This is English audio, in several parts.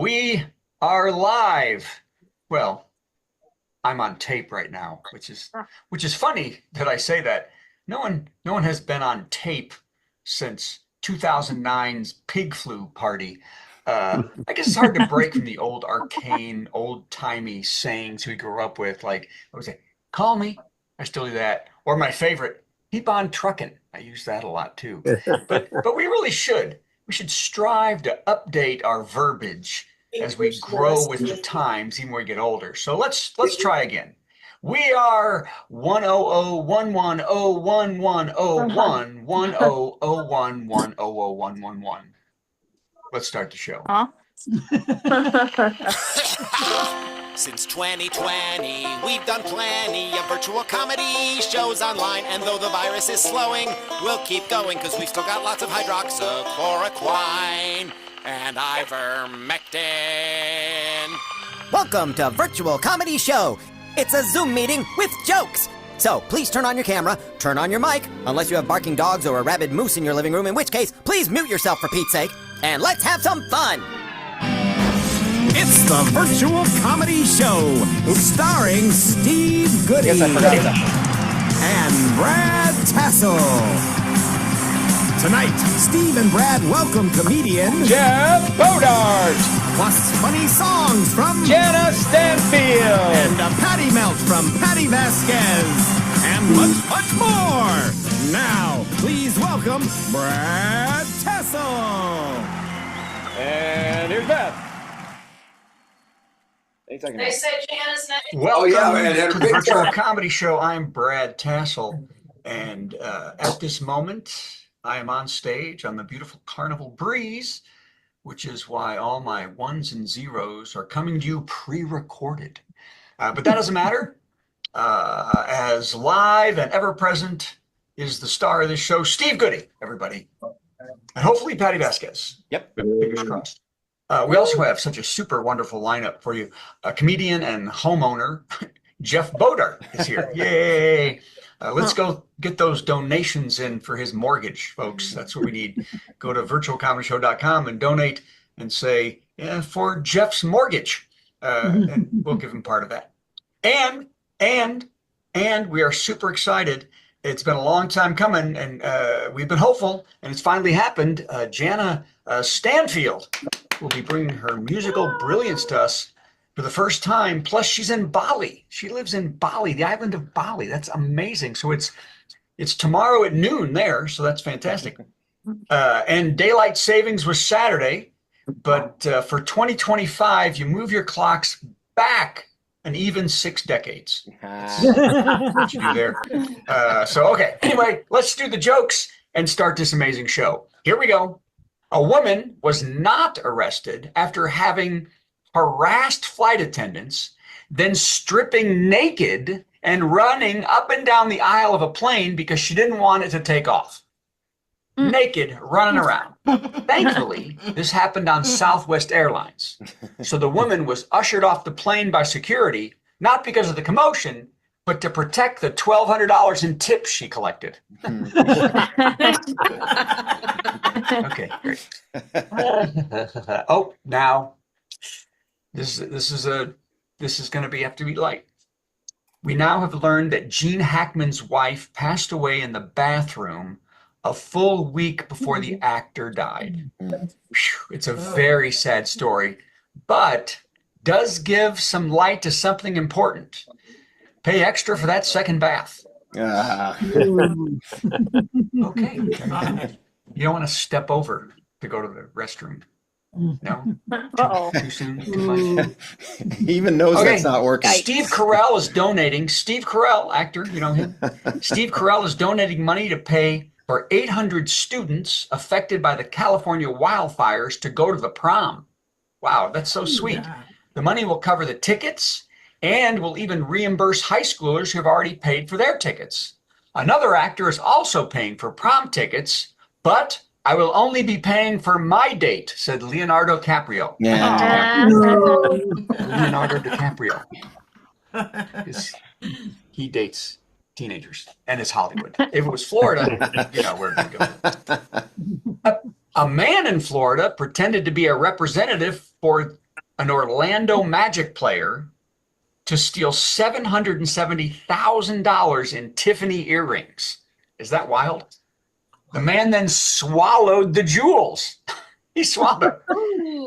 We are live. Well, I'm on tape right now, which is funny that I say that. No one has been on tape since 2009's pig flu party. I guess it's hard to break from the old arcane, old-timey sayings we grew up with, like I would say, "Call me." I still do that. Or my favorite, "Keep on trucking." I use that a lot too. But we really should. We should strive to update our verbiage as we grow with the times, even when we get older. So let's try again. We are 1001101110110011011. Let's start the show. Huh? Since 2020, we've done plenty of virtual comedy shows online, and though the virus is slowing, we'll keep going because we've still got lots of hydroxychloroquine and ivermectin. Welcome to Virtual Comedy Show. It's a Zoom meeting with jokes. So please turn on your camera, turn on your mic, unless you have barking dogs or a rabid moose in your living room, in which case, please mute yourself for Pete's sake, and let's have some fun. It's the Virtual Comedy Show, starring Steve Goodie and Brad Tassell. Tonight, Steve and Brad welcome comedian Jeff Bodart, plus funny songs from Jana Stanfield, and a patty melt from Patti Vasquez, and much more. Now, please welcome Brad Tassell. and here's Beth. They said Jana's next. Welcome man, to the Virtual Comedy Show. I'm Brad Tassell, and at this moment, I am on stage on the beautiful Carnival Breeze, which is why all my ones and zeros are coming to you pre-recorded. But that doesn't matter. As live and ever-present is the star of this show, Steve Goodie, everybody. And hopefully Patti Vasquez. Yep. Fingers crossed. We also have such a super wonderful lineup for you. A comedian and homeowner, Jeff Bodart, is here. Yay! Let's go get those donations in for his mortgage, folks. That's what we need. Go to virtualcomedyshow.com and donate and say, yeah, for Jeff's mortgage. And we'll give him part of that. And we are super excited. It's been a long time coming, and we've been hopeful, and it's finally happened. Jana Stanfield will be bringing her musical brilliance to us for the first time. Plus, she's in Bali. She lives in Bali, the island of Bali. That's amazing. So it's tomorrow at noon there, so that's fantastic. And daylight savings was Saturday, but for 2025, you move your clocks back an even 6 decades. What you do there. Okay. Anyway, let's do the jokes and start this amazing show. Here we go. A woman was not arrested after having harassed flight attendants, then stripping naked and running up and down the aisle of a plane because she didn't want it to take off. Naked, running around. Thankfully, this happened on Southwest Airlines. So the woman was ushered off the plane by security, not because of the commotion, but to protect the $1,200 in tips she collected. Okay, great. Oh, now this is going to have to be light. We now have learned that Gene Hackman's wife passed away in the bathroom a full week before the actor died. It's a very sad story, but does give some light to something important. Pay extra for that second bath. Okay. You don't want to step over to go to the restroom. No? Too soon? Too much? He even knows that's not working. Steve Carell is donating. Steve Carell, actor, you know him. Steve Carell is donating money to pay for 800 students affected by the California wildfires to go to the prom. Wow, that's so sweet. The money will cover the tickets and will even reimburse high schoolers who have already paid for their tickets. Another actor is also paying for prom tickets, but I will only be paying for my date, said Leonardo DiCaprio. Yeah. Leonardo DiCaprio. He dates teenagers, and it's Hollywood. If it was Florida, you know, where to go. A man in Florida pretended to be a representative for an Orlando Magic player to steal $770,000 in Tiffany earrings. Is that wild? The man then swallowed the jewels. He swallowed.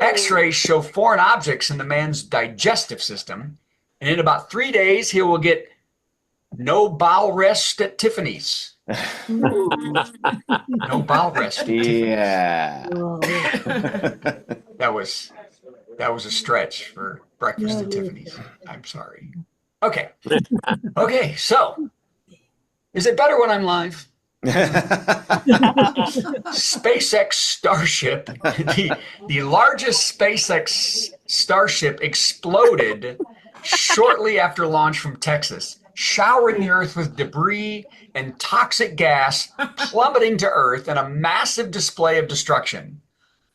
X-rays show foreign objects in the man's digestive system. And in about 3 days, he will get no bowel rest at Tiffany's. No bowel rest at Yeah. That was a stretch for breakfast at Tiffany's. I'm sorry. Okay. Okay, so is it better when I'm live? SpaceX Starship, the largest SpaceX Starship exploded shortly after launch from Texas, showering the Earth with debris and toxic gas, plummeting to Earth in a massive display of destruction.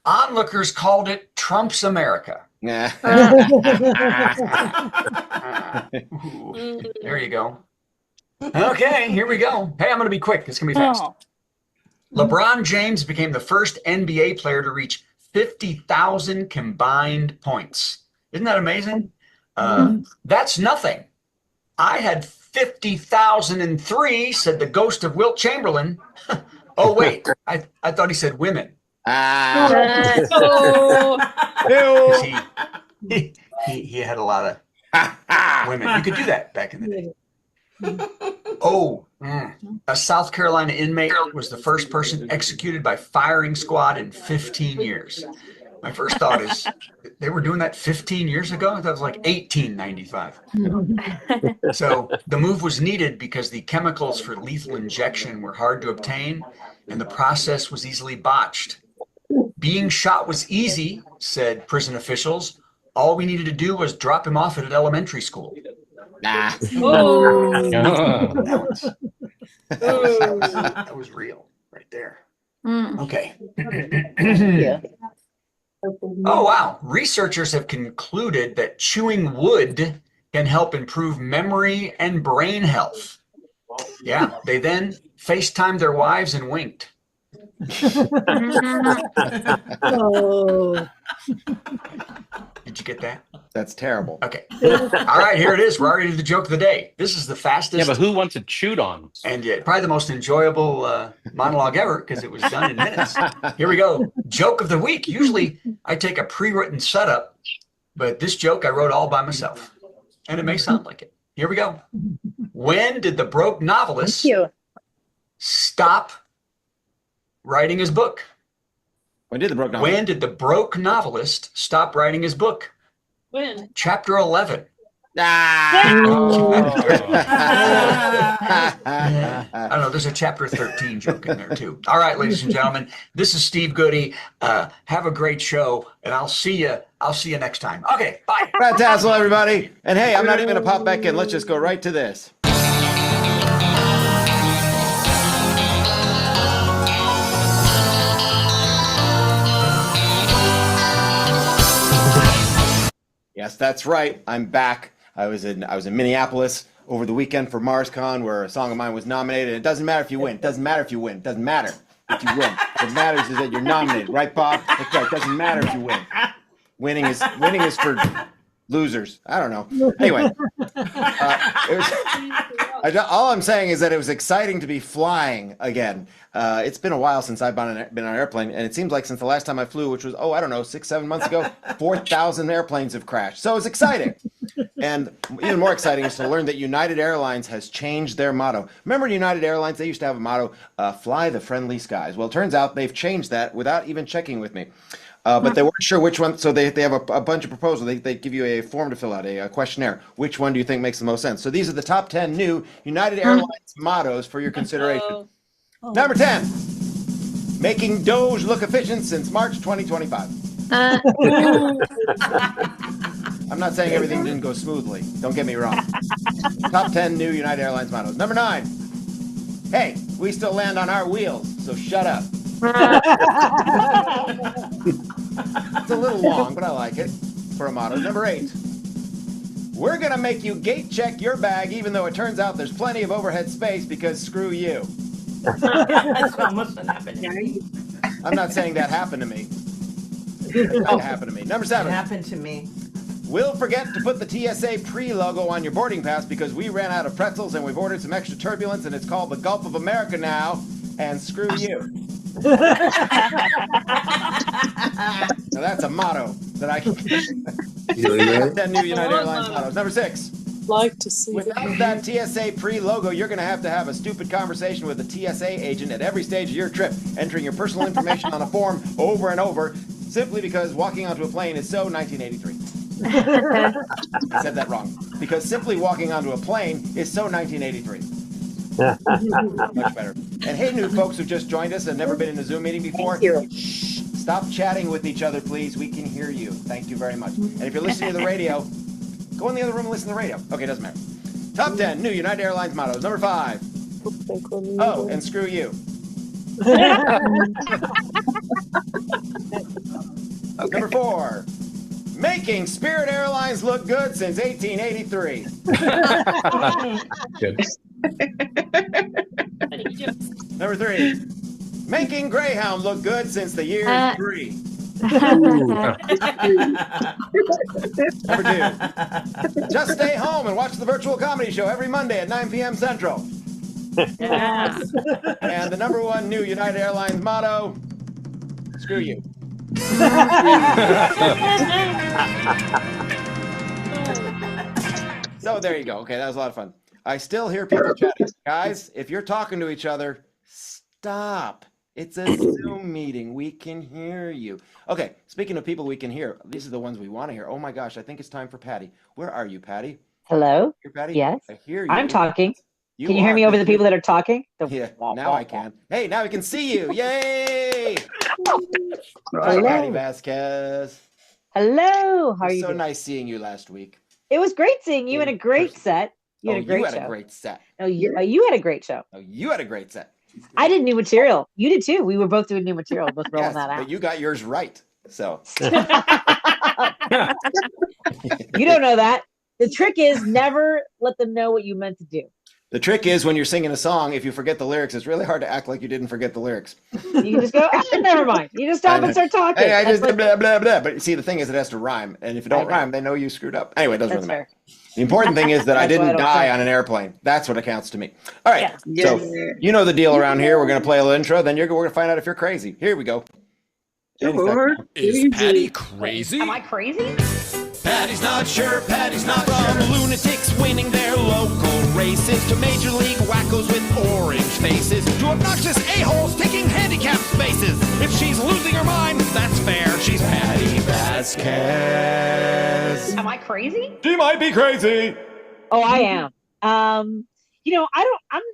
Onlookers called it Trump's America. Yeah. There you go. Okay, here we go. Hey, I'm going to be quick. It's going to be fast. LeBron James became the first NBA player to reach 50,000 combined points. Isn't that amazing? That's nothing. I had 50,003, said the ghost of Wilt Chamberlain. Oh, wait. I thought he said women. He had a lot of women. You could do that back in the day. A South Carolina inmate was the first person executed by firing squad in 15 years. My first thought is, they were doing that 15 years ago? That was like 1895. So the move was needed because the chemicals for lethal injection were hard to obtain, and the process was easily botched. Being shot was easy, said prison officials. All we needed to do was drop him off at an elementary school. That was real right there. Okay. Oh, wow. Researchers have concluded that chewing wood can help improve memory and brain health. Yeah, they then FaceTimed their wives and winked. Did you get that? That's terrible. Okay. All right, here it is. We're already to the joke of the day. This is the fastest. Yeah, but who wants it chewed on? And probably the most enjoyable monologue ever because it was done in minutes. Here we go. Joke of the week. Usually I take a pre-written setup, but this joke I wrote all by myself. And it may sound like it. Here we go. When did the broke novelist stop writing his book? When did the broke novelist? When did the broke novelist stop writing his book? When? Chapter 11. Ah! I don't know. There's a chapter 13 joke in there too. All right, ladies and gentlemen, this is Steve Goodie. Have a great show, and I'll see you next time. Okay, bye. Brad Tassell, everybody. And hey, I'm not even going to pop back in. Let's just go right to this. Yes, that's right. I'm back. I was in Minneapolis over the weekend for MarsCon, where a song of mine was nominated. It doesn't matter if you win. It doesn't matter if you win. It doesn't matter if you win. What matters is that you're nominated, right, Bob? That's right. It doesn't matter if you win. Winning is for losers. I don't know. Anyway, all I'm saying is that it was exciting to be flying again. It's been a while since I've been on an airplane, and it seems like since the last time I flew, which was, 6-7 months ago, 4,000 airplanes have crashed. So it's exciting. And even more exciting is to learn that United Airlines has changed their motto. Remember United Airlines? They used to have a motto, fly the friendly skies. Well, it turns out they've changed that without even checking with me. But they weren't sure which one, so they have a bunch of proposals. They give you a form to fill out, a questionnaire. Which one do you think makes the most sense? So these are the top 10 new United Airlines mottos for your consideration. Number 10, making Doge look efficient since March 2025. I'm not saying everything didn't go smoothly. Don't get me wrong. Top 10 new United Airlines mottos. Number 9, hey, we still land on our wheels, so shut up. It's a little long, but I like it for a motto. Number 8, we're going to make you gate check your bag even though it turns out there's plenty of overhead space because screw you. That's almost what happened to me. I'm not saying that happened to me. It happened to me. Number 7. It happened to me. We'll forget to put the TSA pre-logo on your boarding pass because we ran out of pretzels and we've ordered some extra turbulence and it's called the Gulf of America now. And screw you. Now that's a motto that I can give. 10 new United Airlines mottos. Number 6. Like to see Without that TSA pre-logo, you're going to have a stupid conversation with a TSA agent at every stage of your trip, entering your personal information on a form over and over, simply because walking onto a plane is so 1983. I said that wrong. Because simply walking onto a plane is so 1983. Much better. And hey, new folks who just joined us and never been in a Zoom meeting before, shh, stop chatting with each other, please. We can hear you. Thank you very much. And if you're listening to the radio, go in the other room and listen to the radio. Okay, doesn't matter. Top 10 new United Airlines mottos. Number 5. Oh, and screw you. Number 4. Making Spirit Airlines look good since 1883. Good. Number 3. Making Greyhound look good since the year 3. Number 2. Just stay home and watch the virtual comedy show every Monday at 9 p.m. Central. Yes. And the number 1 new United Airlines motto, screw you. So there you go. Okay, that was a lot of fun. I still hear people chatting. Guys, if you're talking to each other, stop. It's a Zoom meeting. We can hear you. Okay, speaking of people we can hear, these are the ones we want to hear. Oh my gosh, I think it's time for Patty. Where are you, Patty? Hello? Here, Patty? Yes. I hear you. I'm talking. Can you hear me over the people that are talking? Yeah, now I can. Hey, now we can see you. Yay! Hello. Hi, Patti Vasquez. Hello. How are you So doing? nice seeing you last week. It was great seeing you in a great set. You had a great you had show. a great set. No, you had a great show. Oh, you had a great set. I did new material. You did too. We were both doing new material, both rolling Yes, that out. but you got yours right. So You don't know that. The trick is never let them know what you meant to do. the trick is when you're singing a song, if you forget the lyrics, it's really hard to act like you didn't forget the lyrics. You can just go, never mind. You just stop and start talking. Hey, I That's just like- blah blah blah. But see, the thing is, it has to rhyme, and if it don't rhyme, they know you screwed up. Anyway, it doesn't That's really matter. fair. The important thing is that I That's why I didn't don't die sing. on an airplane. That's what accounts to me. All right. Yeah. So you know the deal around here. We're gonna play a little intro. Then we're gonna find out if you're crazy. Here we go. Is Patty crazy? Am I crazy? Patty's not sure, Patty's not From lunatics winning their local races to major league wackos with orange faces to obnoxious a-holes taking handicapped spaces. If she's losing her mind, that's fair. She's Patti Vasquez. Am I crazy? She might be crazy. Oh, I am. I'm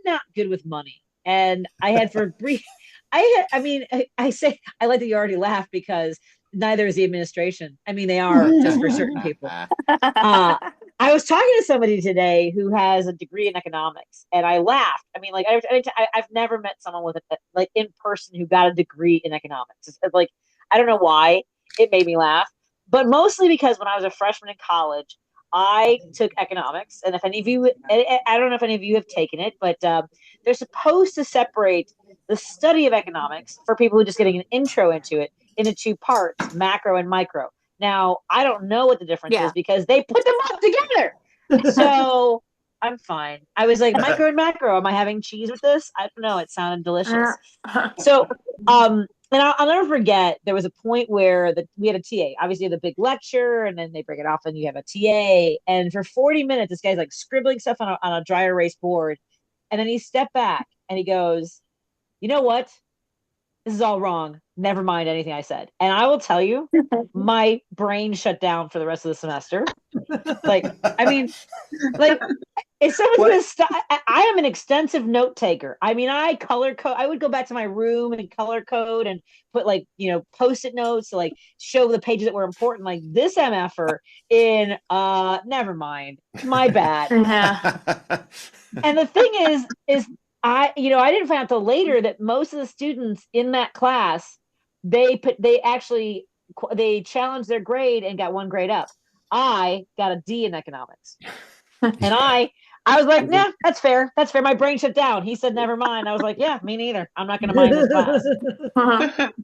not good with money. And I had for brief, I say, I like that you already laughed because neither is the administration. I mean, they are just for certain people. I was talking to somebody today who has a degree in economics, and I laughed. I mean, like I've never met someone with like in person who got a degree in economics. It's like I don't know why it made me laugh, but mostly because when I was a freshman in college, I took economics, and if any of you, I don't know if any of you have taken it, but they're supposed to separate the study of economics for people who are just getting an intro into it into two parts, macro and micro. Now, I don't know what the difference is because they put them up together. So I'm fine. I was like, micro and macro. Am I having cheese with this? I don't know. It sounded delicious. So, and I'll never forget, there was a point where we had a TA. Obviously, the big lecture, and then they break it off, and you have a TA. And for 40 minutes, this guy's like scribbling stuff on a dry erase board. And then he stepped back and he goes, you know what? This is all wrong. Never mind anything I said. And I will tell you, my brain shut down for the rest of the semester. Like, I mean, like, if someone's going to stop, I am an extensive note taker. I mean, I color code. I would go back to my room and color code and put like, Post-it notes to like show the pages that were important. Like this MFer in, never mind, my bad. And the thing is I didn't find out till later that most of the students in that class, they challenged their grade and got one grade up. I got a D in economics. And I was like, nah, that's fair. That's fair. My brain shut down. He said, never mind. I was like, yeah, me neither. I'm not going to mind this class.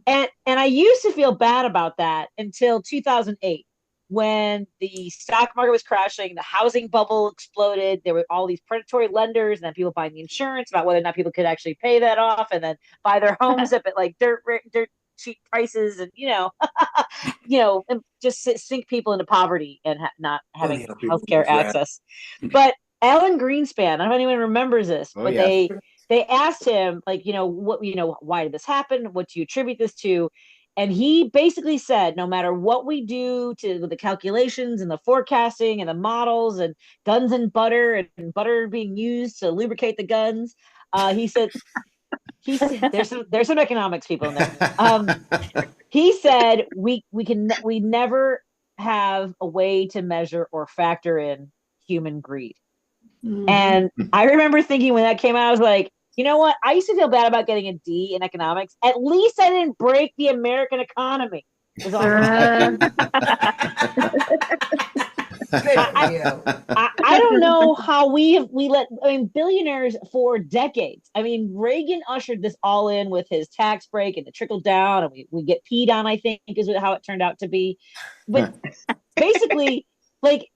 And I used to feel bad about that until 2008. when the stock market was crashing, the housing bubble exploded. There were all these predatory lenders, and then people buying the insurance about whether or not people could actually pay that off, and then buy their homes up at like dirt cheap prices, and and just sink people into poverty and not having healthcare access. But Alan Greenspan, I don't know if anyone remembers this, but they asked him, like, why did this happen? What do you attribute this to? And he basically said, no matter what we do with the calculations and the forecasting and the models and guns and butter being used to lubricate the guns, he said there's some economics people in there. He said we never have a way to measure or factor in human greed. And I remember thinking when that came out, I was like, you know what? I used to feel bad about getting a D in economics. At least I didn't break the American economy. I don't know how we let, billionaires for decades. Reagan ushered this all in with his tax break and the trickle down, and we get peed on, I think, is how it turned out to be. But basically, like,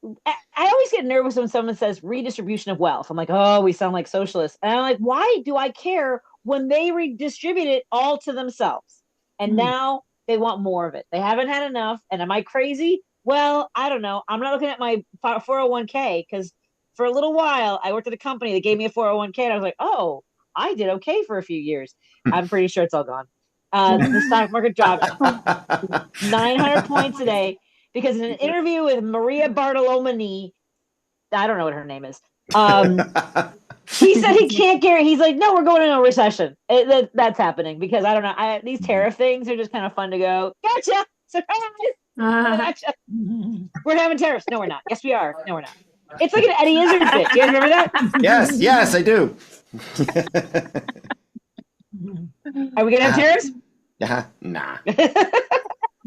I always get nervous when someone says redistribution of wealth. I'm like, oh, we sound like socialists. And I'm like, why do I care when they redistribute it all to themselves? And now they want more of it. They haven't had enough. And am I crazy? Well, I don't know. I'm not looking at my 401k because for a little while I worked at a company that gave me a 401k and I was like, oh, I did okay for a few years. I'm pretty sure it's all gone. The stock market dropped 900 points a day. Because in an interview with Maria Bartolomei, I don't know what her name is, he said he can't guarantee. He's like, no, we're going into a recession. That's happening because I don't know. These tariff things are just kind of fun to go. Gotcha, surprise! Gotcha. We're having tariffs. No, we're not. Yes, we are. No, we're not. It's like an Eddie Izzard bit. Do you guys remember that? Yes, I do. Are we gonna have tariffs? Nah.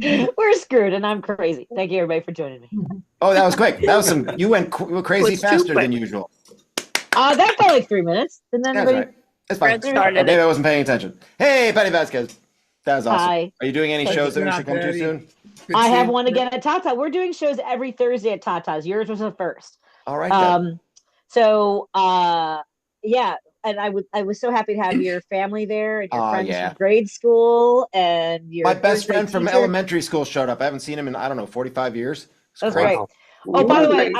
We're screwed, and I'm crazy. Thank you, everybody, for joining me. Oh, that was quick. That was you went crazy faster than usual. That felt like 3 minutes. Didn't anybody? Right. That's fine. Maybe I wasn't paying attention. Hey, Patti Vasquez. That was awesome. Hi. Are you doing any shows that we should come to soon? I have one again at Tata. We're doing shows every Thursday at Tata's. Yours was the first. All right. So, yeah. And I was so happy to have your family there and your friends from grade school and your my best friend from elementary school showed up. I haven't seen him in 45 years. That's great. Oh, by the way,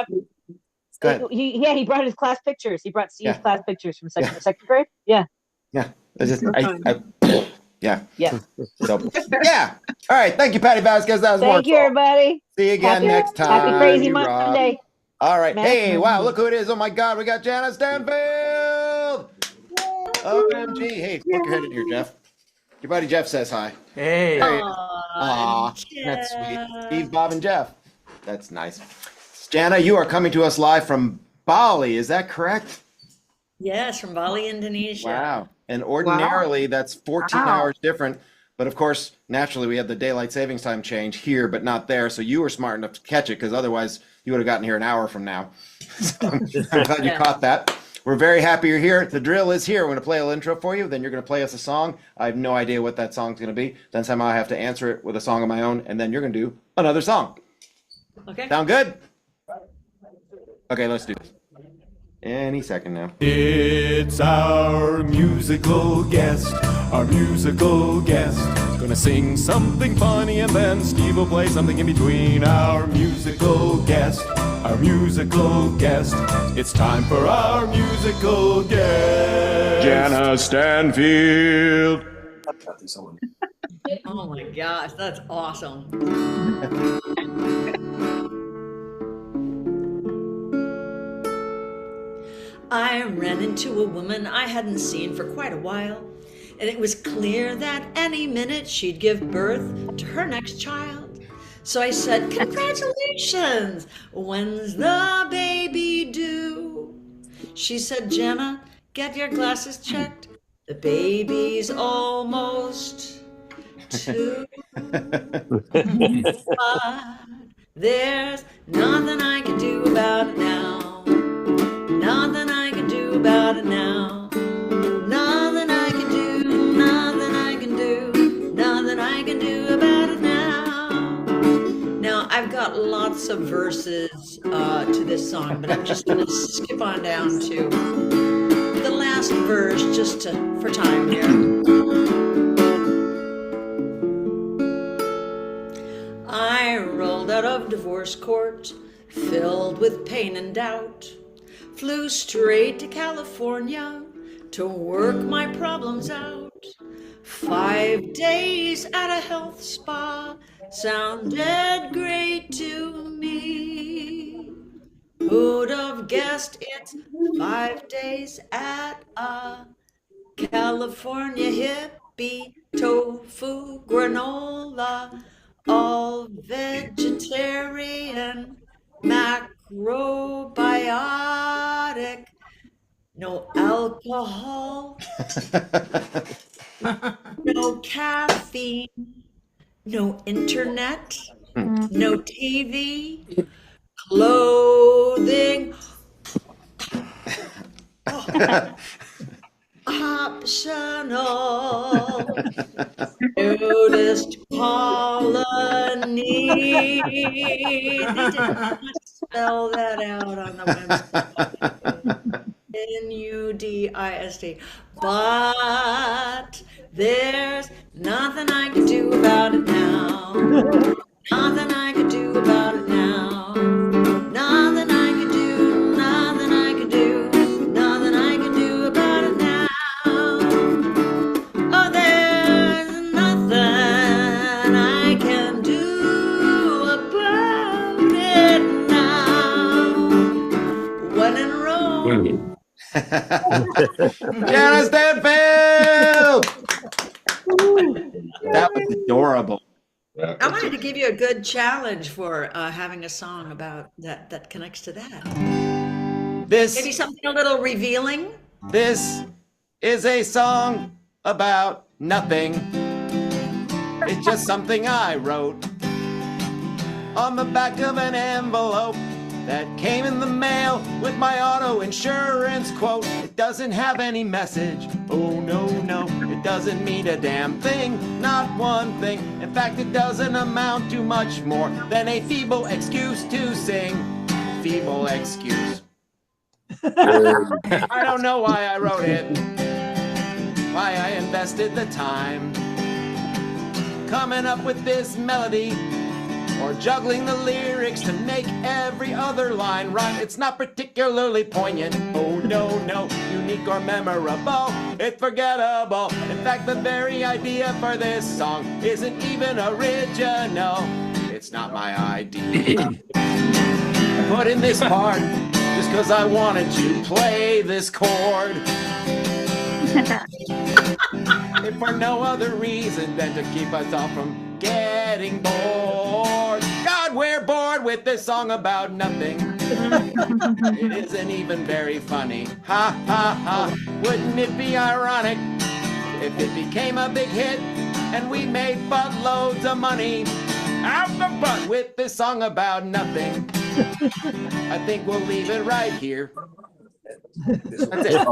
he brought his class pictures. He brought Steve's class pictures from second grade. Yeah. Yeah. Yeah. So, yeah. All right. Thank you, Patti Vasquez. That was wonderful. Thank you, everybody. See you again next time. Happy Crazy Monday. All right. Hey, wow, look who it is. Oh, my God. We got Jana Stanfield. OMG. Hey, look your head in here, Jeff. Your buddy Jeff says hi. Hey. Aw, that's sweet. Steve, Bob, and Jeff. That's nice. Jana, you are coming to us live from Bali. Is that correct? Yes, from Bali, Indonesia. Wow. And ordinarily, that's 14 hours different. But of course, naturally, we had the daylight savings time change here, but not there. So you were smart enough to catch it because otherwise you would have gotten here an hour from now. So I'm glad you caught that. We're very happy you're here. The drill is here. We're going to play a little intro for you. Then you're going to play us a song. I have no idea what that song's going to be. Then somehow I have to answer it with a song of my own. And then you're going to do another song. Okay. Sound good? Okay, let's do this. Any second now. It's our musical guest, Gonna sing something funny and then Steve will play something in between. Our musical guest. It's time for our musical guest. Jana Stanfield. Oh my gosh, that's awesome. I ran into a woman I hadn't seen for quite a while, and it was clear that any minute she'd give birth to her next child. So I said, congratulations, when's the baby due? She said, Jenna, get your glasses checked. The baby's almost 2. But there's nothing I can do about it now. Nothing I can do about it now. Nothing I can do, nothing I can do, nothing I can do about it now. Now I've got lots lots of verses to this song, but I'm just going to skip on down to the last verse just for time here. I rolled out of divorce court, filled with pain and doubt, flew straight to California to work my problems out. 5 days at a health spa sounded great to me. Who'd have guessed it's 5 days at a California hippie tofu granola, all vegetarian, macrobiotic, no alcohol, no caffeine, no internet, no TV, clothing optional, nudist colony. They did not spell that out on the website. Nudist. But there's nothing I can do about it now. Nothing I can do about it now. Nothing I can do, nothing I can do, nothing I can do about it now. Oh, there's nothing I can do about it now. When in Rome. Jana Stanfield! That was adorable. I wanted to give you a good challenge for having a song about that connects to that. Maybe something a little revealing. This is a song about nothing. It's just something I wrote on the back of an envelope that came in the mail with my auto insurance quote. It doesn't have any message. Oh no, no, it doesn't mean a damn thing, not one thing. In fact, it doesn't amount to much more than a feeble excuse to sing. Feeble excuse. I don't know why I wrote it, why I invested the time coming up with this melody, or juggling the lyrics to make every other line rhyme. It's not particularly poignant. Oh no, no, unique or memorable. It's forgettable. In fact, the very idea for this song isn't even original. It's not my idea. Put in this part just because I wanted to play this chord. If for no other reason than to keep us all from getting bored. God, we're bored with this song about nothing. It isn't even very funny. Ha ha ha. Wouldn't it be ironic if it became a big hit and we made buttloads of money out the butt with this song about nothing? I think we'll leave it right here. That's it.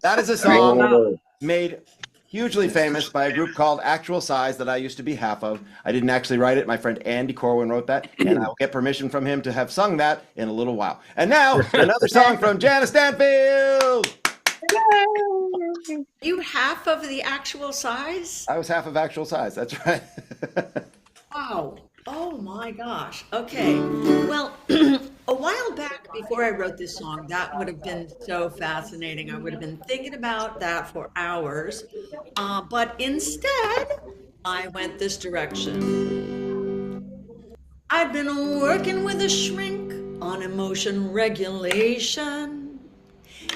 That is a song made hugely famous by a group called Actual Size that I used to be half of. I didn't actually write it. My friend Andy Corwin wrote that, and I will get permission from him to have sung that in a little while. And now, another song from Jana Stanfield. You half of the Actual Size? I was half of Actual Size, that's right. Wow. Oh my gosh. Okay. Well, a while back before I wrote this song, that would have been so fascinating. I would have been thinking about that for hours. But instead, I went this direction. I've been working with a shrink on emotion regulation.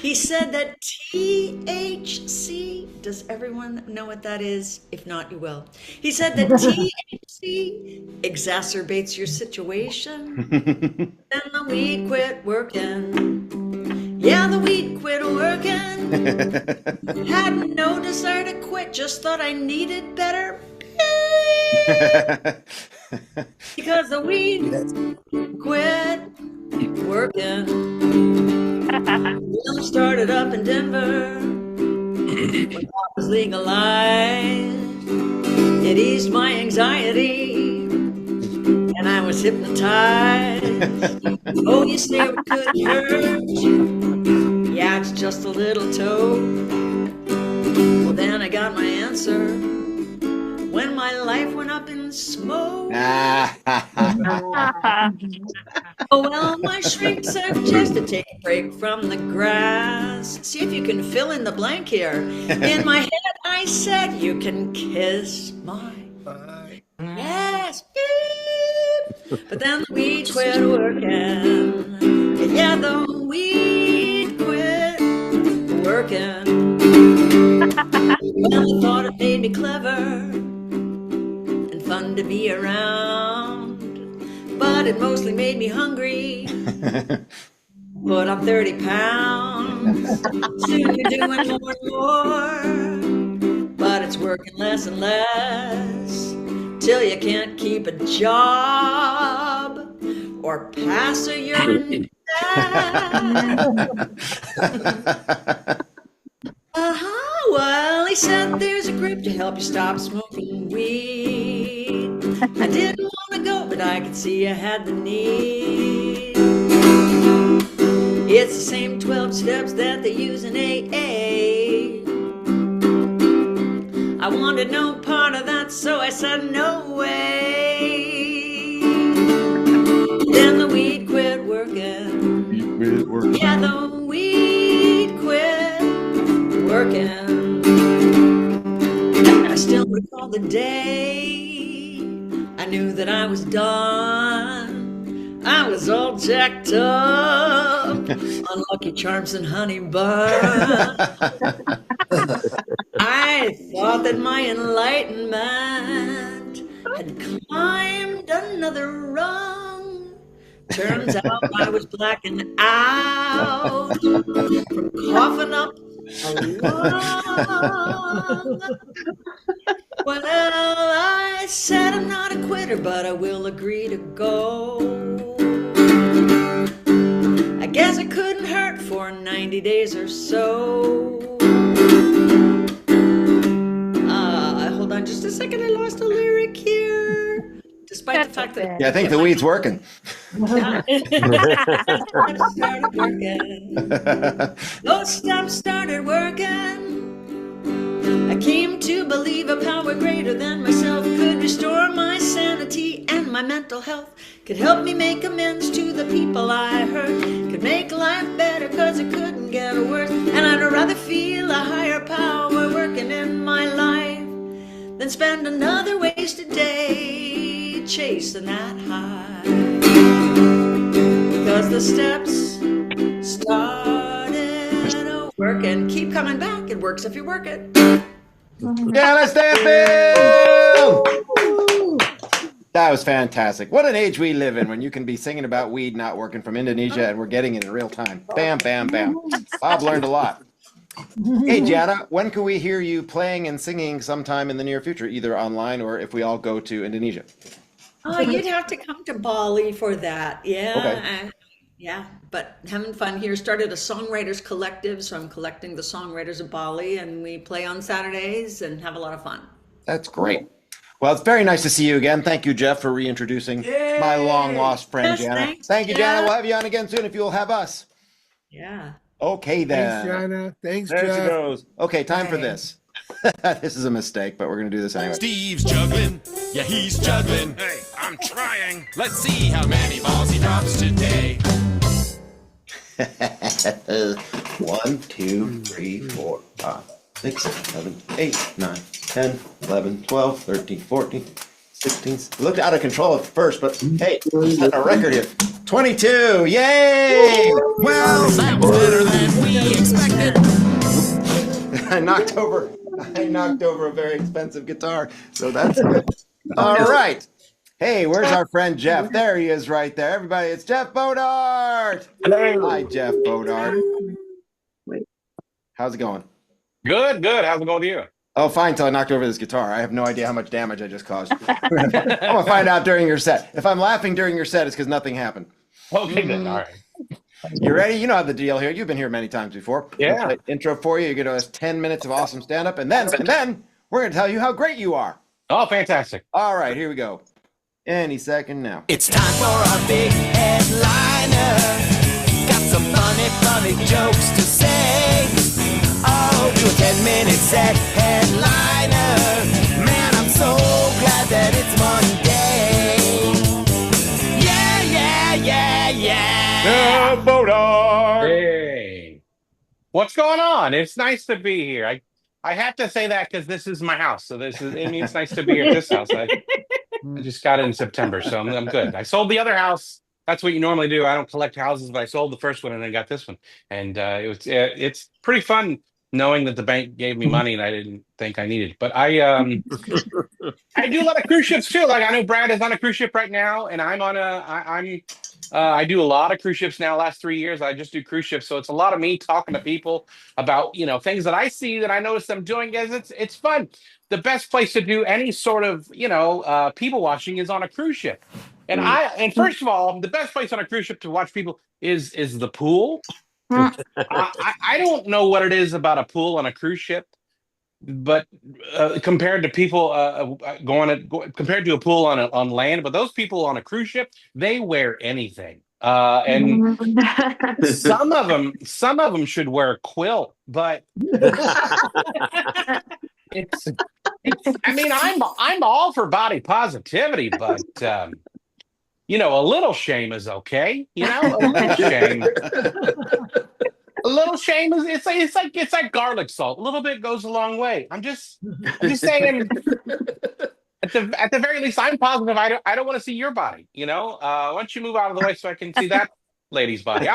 He said that THC, does everyone know what that is? If not, you will. He said that THC exacerbates your situation. Then the weed quit working. Yeah, the weed quit working. Had no desire to quit, just thought I needed better. Because the weed quit working. Well, started up in Denver when pot was legalized. It eased my anxiety. and I was hypnotized. Oh, you say it couldn't hurt? Yeah, it's just a little toe. Well, then I got my answer when my life went up in smoke. Oh, well, my shrink suggested take a break from the grass. See if you can fill in the blank here. In my head, I said, you can kiss my yes, beep. But then the weed quit working. Yeah, the weed quit working. Well, I thought it made me clever and fun to be around, but it mostly made me hungry. But I'm 30 pounds. Soon you're doing more and more, but it's working less and less till you can't keep a job or pass a urine test. Well, he said there's a group to help you stop smoking weed. I didn't want to go, but I could see I had the need. It's the same 12 steps that they use in AA. I wanted no part of that, so I said no way. Then the weed quit working. Yeah, the weed quit working. I still recall the day I knew that I was done. I was all jacked up on Lucky Charms and honey bun. I thought that my enlightenment had climbed another rung. Turns out I was blacking out from coughing up a lung. Well, I said I'm not a quitter, but I will agree to go. I guess it couldn't hurt for 90 days or so. Hold on just a second, I lost a lyric here. Despite the fact that... Yeah, I think the weed's working. Started working. Those steps started working. I came to believe a power greater than myself could restore my sanity and my mental health, could help me make amends to the people I hurt, could make life better cause it couldn't get worse. And I'd rather feel a higher power working in my life than spend another wasted day chasing that high. Because the steps started working. Keep coming back, it works if you work it. Yeah, let's dance, Bill! That was fantastic. What an age we live in when you can be singing about weed not working from Indonesia and we're getting it in real time. Bam, bam, bam. Bob learned a lot. Hey, Gianna, when can we hear you playing and singing sometime in the near future, either online or if we all go to Indonesia? Oh, you'd have to come to Bali for that. Yeah. Okay. Yeah, but having fun here. Started a songwriters collective, so I'm collecting the songwriters of Bali, and we play on Saturdays and have a lot of fun. That's great. Well, it's very nice to see you again. Thank you, Jeff, for reintroducing my long-lost friend, Yes, Gianna. thanks, Thank you, Gianna. Jeff. We'll have you on again soon if you'll have us. Yeah. Okay, then. Thanks, Jana. Thanks, There she Jeff. goes. Okay, time for Bye. this. This is a mistake, but we're going to do this anyway. Steve's juggling. Yeah, he's juggling. Hey, I'm trying. Let's see how many balls he drops today. 1, 2, 3, 4, 5, 6, 7, 8, 9, 10, 11, 12, 13, 14, 16. It looked out of control at first, but hey, we're setting a record here. 22! Yay! Well, that was better than we expected. I knocked over a very expensive guitar, so that's good. All right. Hey, where's our friend Jeff? There he is right there. Everybody, it's Jeff Bodart. Hello. Hi, Jeff Bodart. How's it going? Good, good. How's it going to you? Oh, fine, till I knocked over this guitar. I have no idea how much damage I just caused. I'm going to find out during your set. If I'm laughing during your set, it's because nothing happened. Okay, then. All right. You ready? You know the deal here. You've been here many times before. Yeah. We'll play intro for you. You're going to have 10 minutes of awesome stand-up, and then we're going to tell you how great you are. Oh, fantastic. All right, here we go. Any second now. It's time for our big headliner. Got some funny jokes to say. Oh, do a 10-minute set headliner. Man, I'm so glad that it's Monday. Yeah. Bodar. Hey. What's going on? It's nice to be here. I have to say that because this is my house. So I mean, it's nice to be here at this house. I just got it in September, so I'm good. I sold the other house. That's what you normally do. I don't collect houses, but I sold the first one and then got this one. And it's pretty fun knowing that the bank gave me money and I didn't think I needed. But I do a lot of cruise ships too. Like I know Brad is on a cruise ship right now, and I do a lot of cruise ships now. Last 3 years, I just do cruise ships, so it's a lot of me talking to people about things that I see that I notice them doing. It's fun. The best place to do any sort of people watching is on a cruise ship. And first of all, the best place on a cruise ship to watch people is the pool. I don't know what it is about a pool on a cruise ship, but compared to people compared to a pool on land, but those people on a cruise ship, they wear anything. And some of them should wear a quilt, but it's I mean, I'm all for body positivity, but a little shame is okay. A little shame. A little shame is it's like garlic salt. A little bit goes a long way. I'm just saying. At the very least, I'm positive. I don't want to see your body. Why don't you move out of the way so I can see that lady's body?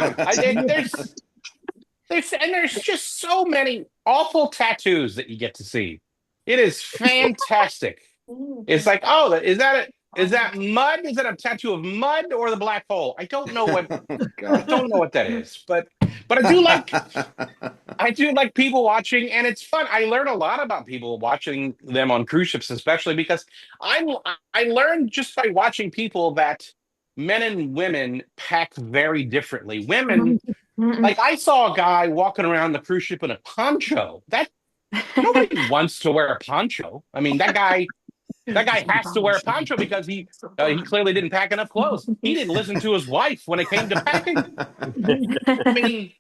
There's just so many awful tattoos that you get to see. It is fantastic. It's like, oh, is that mud? Is that a tattoo of mud or the black hole? I don't know what that is, but I do like people watching, and it's fun. I learn a lot about people watching them on cruise ships, especially because I learned just by watching people that men and women pack very differently. Women, like I saw a guy walking around the cruise ship in a poncho. That nobody wants to wear a poncho. I mean, that guy has to wear a poncho because he clearly didn't pack enough clothes. He didn't listen to his wife when it came to packing. I mean,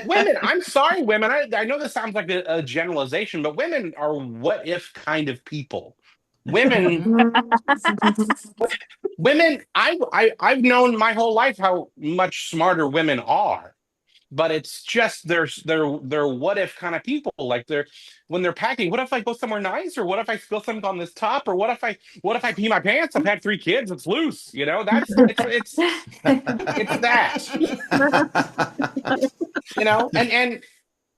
women, I'm sorry, women. I know this sounds like a generalization, but women are what if kind of people. Women, I've known my whole life how much smarter women are. But it's just they're what if kind of people. Like when they're packing, what if I go somewhere nice, or what if I spill something on this top, or what if I pee my pants? I've had 3 kids, it's loose. It's that.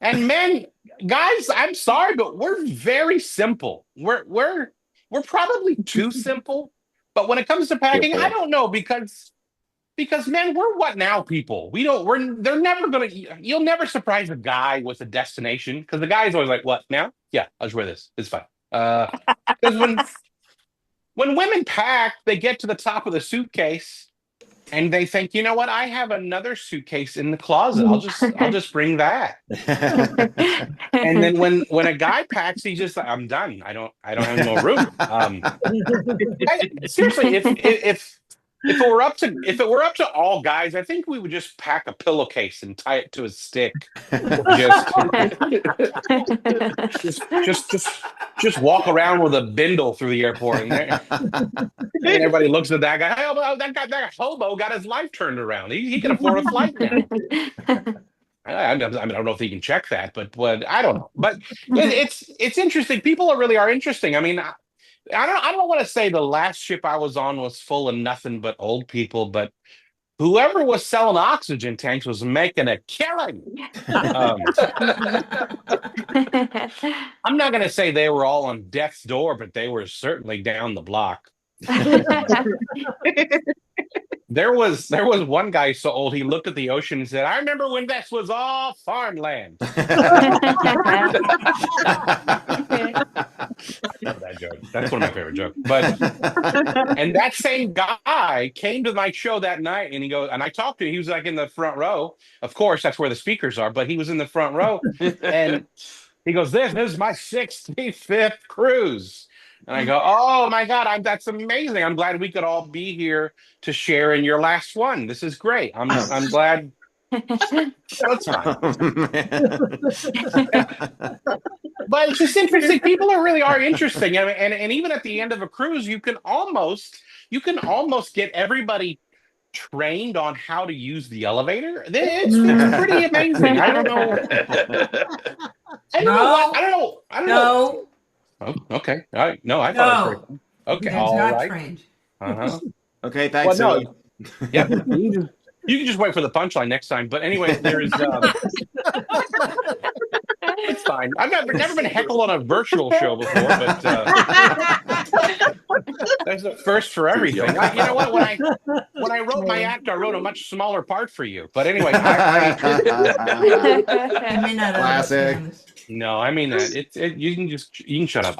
And men, guys, I'm sorry, but we're very simple. We're probably too simple. But when it comes to packing, I don't know because men, we're what now people. You'll never surprise a guy with a destination, because the guy's always like, what now? Yeah, I'll just wear this. It's fine. Because when women pack, they get to the top of the suitcase and they think, you know what? I have another suitcase in the closet. I'll just bring that. And then when a guy packs, he's just like, I'm done. I don't have any more room. Seriously, if it were up to all guys, I think we would just pack a pillowcase and tie it to a stick. Just walk around with a bindle through the airport, and everybody looks at that guy. Oh, that hobo got his life turned around. He can afford a flight now. I don't know if he can check that, but I don't know. But it's interesting. People really are interesting. I mean, I don't want to say the last ship I was on was full of nothing but old people, but whoever was selling oxygen tanks was making a killing. I'm not going to say they were all on death's door, but they were certainly down the block. There was one guy so old he looked at the ocean and said, "I remember when this was all farmland." That joke. That's one of my favorite jokes. And that same guy came to my show that night, and I talked to him. He was like in the front row. Of course, that's where the speakers are, but he was in the front row, and he goes, "This is my 65th cruise." And I go, "Oh my God, that's amazing! I'm glad we could all be here to share in your last one. This is great. I'm glad." That's fine. But it's just interesting. People really are interesting, and even at the end of a cruise, you can almost get everybody trained on how to use the elevator. It's pretty amazing. I don't know. I don't know what. I don't know. Oh, okay. All right. No, I thought it was pretty cool. Okay. They're All not right. trained. Uh-huh. Okay, thanks. Well, no. Yeah. You can just wait for the punchline next time. But anyway, there's it's fine. I've never been heckled on a virtual show before, but there's a first for everything. You know what? When I wrote my act, I wrote a much smaller part for you. But anyway, You may not Classic. understand this. no, I mean that. You can shut up.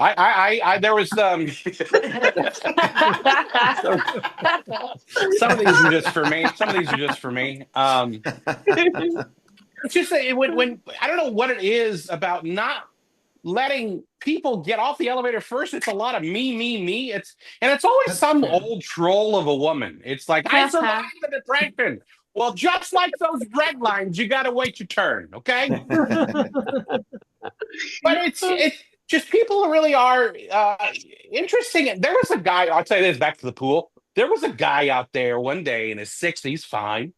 There was some of these are just for me. Some of these are just for me. It's just that when I don't know what it is about not letting people get off the elevator first. It's a lot of me. It's always some old troll of a woman. It's like, I survived the depression. Well, just like those bread lines, you got to wait your turn, okay? But it's just people really are interesting. There was a guy. I'll tell you this. Back to the pool. There was a guy out there one day in his 60s. Fine,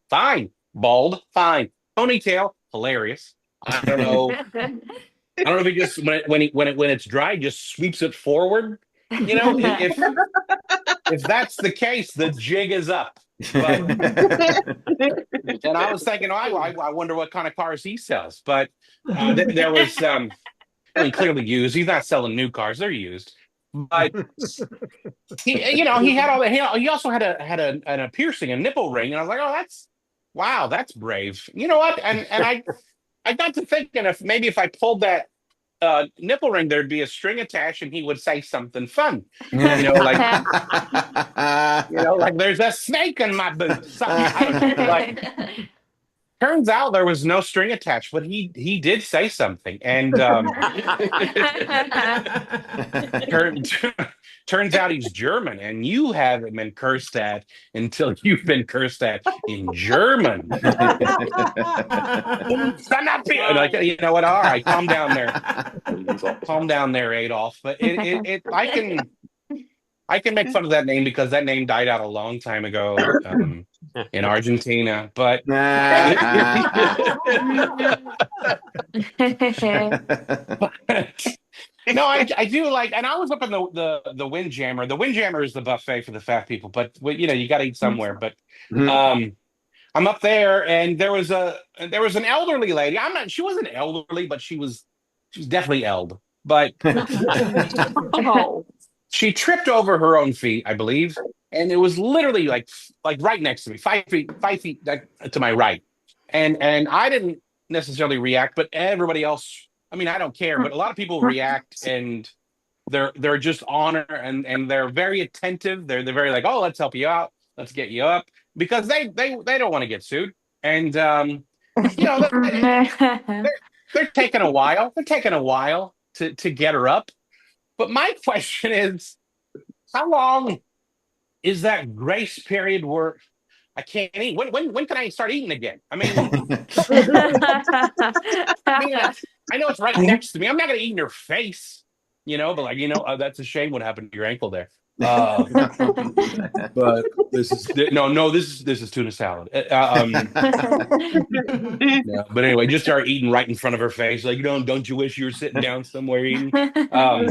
bald, fine, ponytail, hilarious. I don't know. I don't know if he just when it's dry, just sweeps it forward. You know, if that's the case, the jig is up. But, and I was thinking, I wonder what kind of cars he sells. But there was, I mean, clearly used. He's not selling new cars; they're used. But he had all that. He also had a piercing, a nipple ring, and I was like, wow, that's brave. You know what? And I got to thinking if I pulled that nipple ring, there'd be a string attached, and he would say something fun. Like there's a snake in my boot. Turns out there was no string attached, but he did say something, and turns out he's German, and you haven't been cursed at until you've been cursed at in German. Like, you know what? All right, calm down there, Adolf. But I can make fun of that name because that name died out a long time ago in Argentina. But no, I do like, and I was up in the Windjammer. The Windjammer is the buffet for the fat people, but you got to eat somewhere. But I'm up there, and there was an elderly lady. She wasn't elderly, but she was definitely eld. But she tripped over her own feet, I believe, and it was literally like right next to me, 5 feet to my right, and I didn't necessarily react, but everybody else. I mean, I don't care, but a lot of people react, and they're just on her, and they're very attentive. They're very like, oh, let's help you out, let's get you up, because they don't want to get sued, and they're taking a while. They're taking a while to get her up. But my question is, how long is that grace period where I can't eat? When can I start eating again? I mean, I know it's right next to me. I'm not going to eat in her face, but that's a shame what happened to your ankle there. But this is tuna salad. Yeah, but anyway, just start eating right in front of her face. Like, don't you wish you were sitting down somewhere eating? No,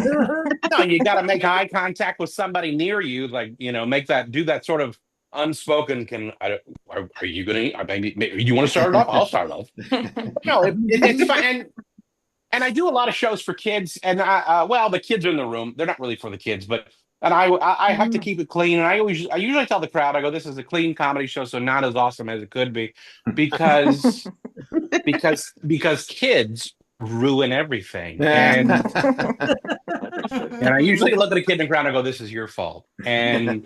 you got to make eye contact with somebody near you. Like, do that sort of unspoken. Are you gonna eat? Maybe you want to start it off? I'll start it off. No, it's fun. And I do a lot of shows for kids, and the kids are in the room. They're not really for the kids, but. And I have to keep it clean. And I usually tell the crowd, I go, this is a clean comedy show, so not as awesome as it could be, because kids ruin everything. And I usually look at a kid in the crowd and I go, this is your fault. And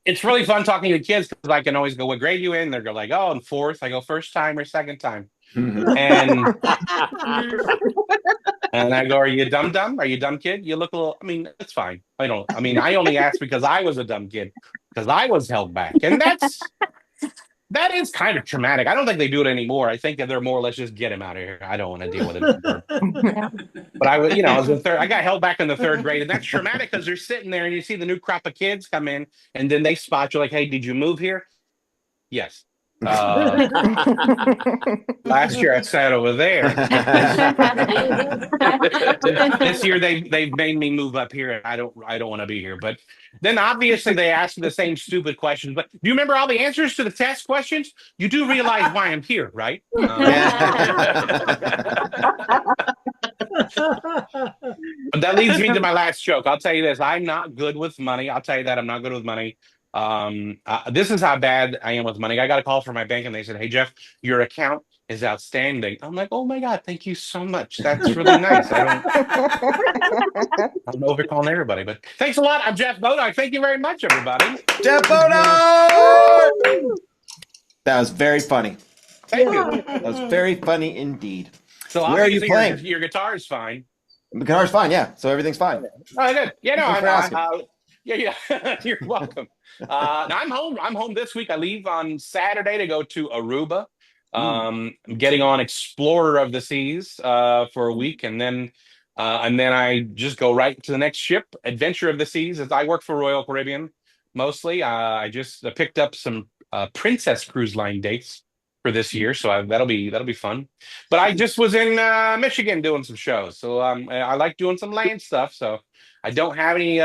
it's really fun talking to kids because I can always go, what grade you in? They're like, oh, in fourth. I go, first time or second time. And And I go, "Are you dumb? Are you a dumb kid? You look a little." I mean, it's fine. I only asked because I was a dumb kid because I was held back, and that is kind of traumatic. I don't think they do it anymore. I think that they're more or less just get him out of here. I don't want to deal with it anymore. But I was, I was in third. I got held back in the third grade, and that's traumatic because they're sitting there and you see the new crop of kids come in, and then they spot you like, "Hey, did you move here?" Yes. Last year I sat over there. This year they've made me move up here, and I don't want to be here. But then obviously they ask me the same stupid questions. But do you remember all the answers to the test questions? You do realize why I'm here, right? But that leads me to my last joke. I'll tell you this: I'm not good with money. I'll tell you that I'm not good with money. This is how bad I am with money. I got a call from my bank and they said, "Hey Jeff, your account is outstanding." I'm like, "Oh my God, thank you so much. That's really nice." I'm overcalling everybody, but thanks a lot. I'm Jeff Bodine. Thank you very much, everybody. Jeff Bodine! That was very funny. Thank you. That was very funny indeed. So where are you obviously playing? Your guitar is fine. The guitar's fine, yeah. So everything's fine. Oh, good. Yeah, no, Thanks for asking. yeah. You're welcome. Now I'm home. I'm home this week. I leave on Saturday to go to Aruba. I'm getting on Explorer of the Seas for a week, and then I just go right to the next ship, Adventure of the Seas. As I work for Royal Caribbean mostly. I just picked up some Princess Cruise Line dates for this year, so that'll be fun. But I just was in Michigan doing some shows, so I like doing some land stuff. So I don't have any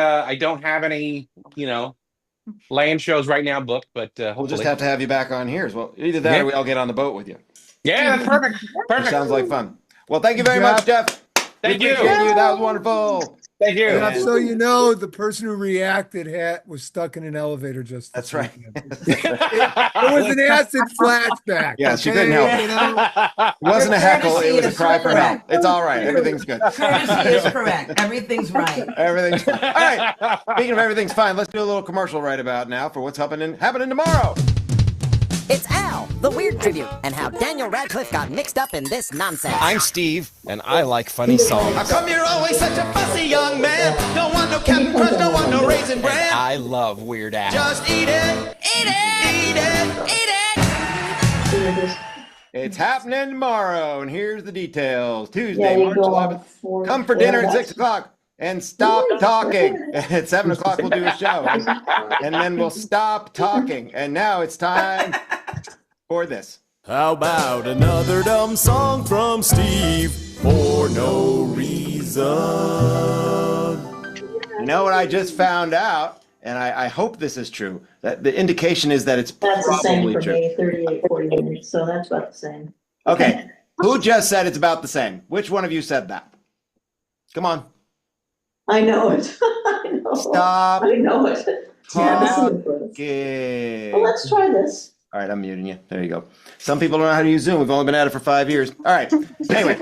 land shows right now booked, but We'll hopefully. just have to have you back on here as well. Either that or we all get on the boat with you. Yeah, that's perfect. Which sounds like fun. Well, thank you very much, Jeff. Thank you. Appreciate you. That was wonderful. Thank you. Jeff, so you know, the person who reacted was stuck in an elevator just. That's right. It was an acid flashback. Yeah, she couldn't help it. You know? It wasn't a heckle. It was a cry for help. It's all right. Everything's good. Courtesy is correct. Everything's right. Everything's fine. All right. Speaking of everything's fine, let's do a little commercial right about now for what's happening tomorrow. It's Al, the Weird Tribute, and how Daniel Radcliffe got mixed up in this nonsense. I'm Steve, and I like funny songs. How come you're always such a fussy young man? Don't want no Captain Crunch, don't want no Raisin Bran. I love Weird Al. Just eat it, eat it, eat it, eat it. It's happening tomorrow, and here's the details. Tuesday, March 11th. Come for dinner at 6 o'clock. And stop talking. At 7 o'clock, we'll do a show. And then we'll stop talking. And now it's time for this. How about another dumb song from Steve for no reason? You know what I just found out? And I hope this is true. That the indication is that it's That's the same probably for true. me, 38, 40, so that's about the same. Okay. Who just said it's about the same? Which one of you said that? Come on. I know it. I know. Stop I know it. talking. Well, let's try this. All right, I'm muting you. There you go. Some people don't know how to use Zoom. We've only been at it for 5 years. All right. Anyway.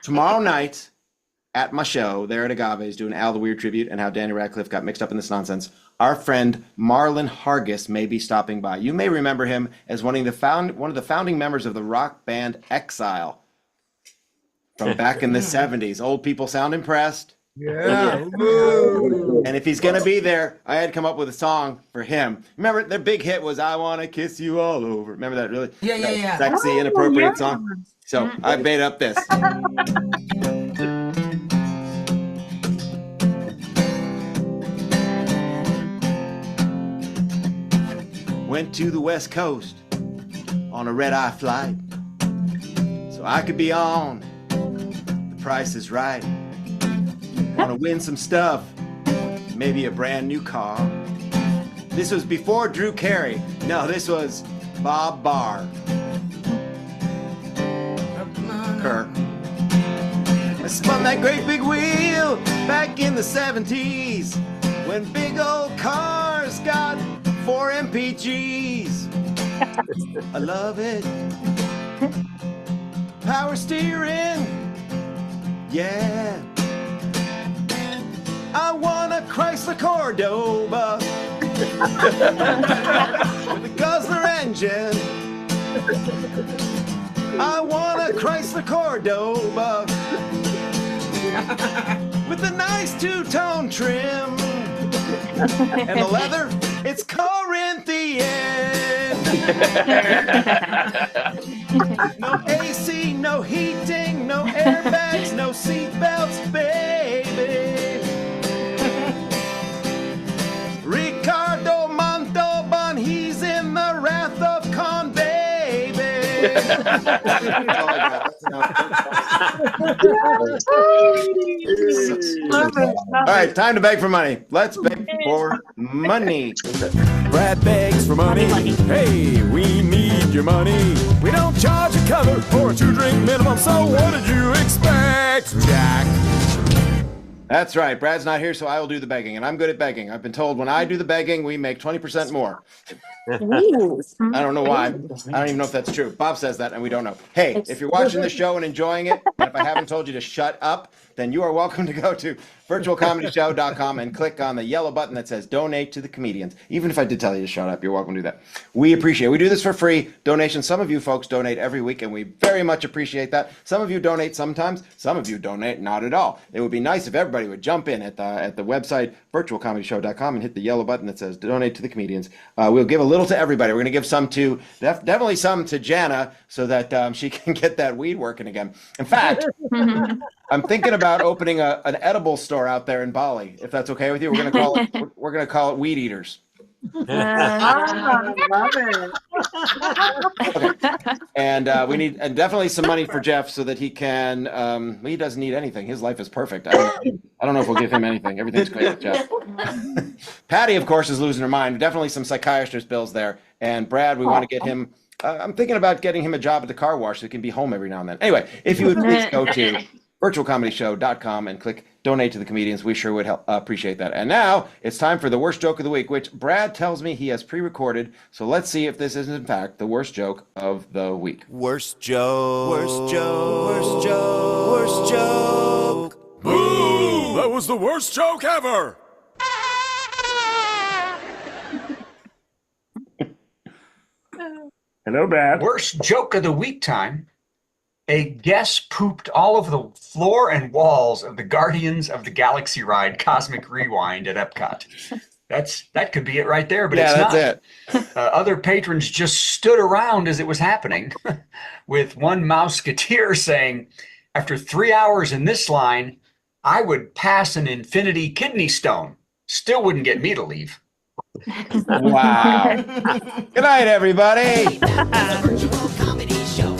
Tomorrow night at my show there at Agave's doing Al the Weird Tribute and how Danny Radcliffe got mixed up in this nonsense, our friend Marlon Hargis may be stopping by. You may remember him as one of the founding members of the rock band Exile from back in the 70s. Old people sound impressed. Yeah. And if he's going to be there, I had come up with a song for him. Remember, their big hit was I Want to Kiss You All Over. Remember that really Yeah. sexy, inappropriate song? So I made up this. Went to the West Coast on a red-eye flight so I could be on The Price is Right. Want to win some stuff, maybe a brand new car. This was before Drew Carey. No, this was Bob Barr. Kirk. I spun that great big wheel back in the 70s when big old cars got 4 MPGs. I love it. Power steering. Yeah. I want a Chrysler Cordoba with a Guzzler engine. I want a Chrysler Cordoba with a nice two-tone trim. And the leather, it's Corinthian. No AC, no heating, no airbags, no seatbelts, baby. Ricardo Montalban, he's in the Wrath of Khan, baby. All right, time to beg for money. Let's beg for money. Brad begs for money. Hey, we need your money. We don't charge a cover for a 2-drink minimum, so what did you expect, Jack? That's right. Brad's not here, so I will do the begging, and I'm good at begging. I've been told when I do the begging, we make 20% more. I don't know why. I don't even know if that's true. Bob says that, and we don't know. Hey, if you're watching the show and enjoying it, and if I haven't told you to shut up, then you are welcome to go to virtualcomedyshow.com and click on the yellow button that says donate to the comedians. Even if I did tell you to shut up, you're welcome to do that. We appreciate it. We do this for free. Donations. Some of you folks donate every week, and we very much appreciate that. Some of you donate sometimes. Some of you donate not at all. It would be nice if everybody would jump in at the website virtualcomedyshow.com and hit the yellow button that says donate to the comedians. We'll give a little to everybody. We're going to give some to definitely some to Jana so that she can get that weed working again. In fact, I'm thinking about opening an edible store out there in Bali. If that's okay with you, we're going to call it Weed Eaters. I love it. Okay. And we need definitely some money for Jeff so that he can. He doesn't need anything. His life is perfect. I don't know if we'll give him anything. Everything's great with Jeff. Patty, of course, is losing her mind. Definitely some psychiatrist bills there. And Brad, we want to get him. I'm thinking about getting him a job at the car wash so he can be home every now and then. Anyway, if you would please go to virtualcomedyshow.com and click donate to the comedians. We sure would appreciate that. And now it's time for the worst joke of the week, which Brad tells me he has pre-recorded. So let's see if this is in fact the worst joke of the week. Worst joke. Worst joke. Worst joke. Worst joke. Boo! That was the worst joke ever! Hello, Brad. Worst joke of the week time. A guest pooped all over the floor and walls of the Guardians of the Galaxy ride Cosmic Rewind at Epcot. That could be it right there, but it's not. That's it. Other patrons just stood around as it was happening, with one Mouseketeer saying, "After 3 hours in this line, I would pass an infinity kidney stone. Still wouldn't get me to leave." Wow. Good night, everybody. Comedy show.